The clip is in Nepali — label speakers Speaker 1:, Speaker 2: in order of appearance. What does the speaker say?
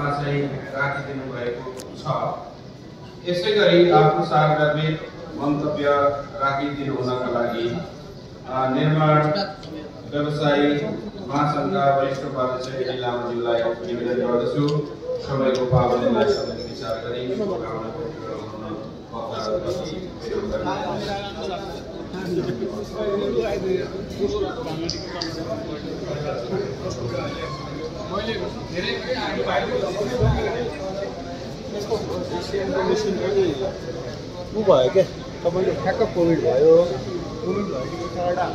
Speaker 1: बक्समा चाहिँ राखिदिनु भएको छ। यसै गरी आफ्नो सार्वजनिक मन्तव्य राखिदिनु हुनका लागि निर्माण व्यवसायी महासङ्घका वरिष्ठ उपाध्यक्ष एडी लामाज्यूलाई निवेदन गर्दछु। सबैको पावनलाई सबैले विचार गरी
Speaker 2: भयो क्या तपाईँले ठ्याक्क कोभिड भयो भएपछि टाढा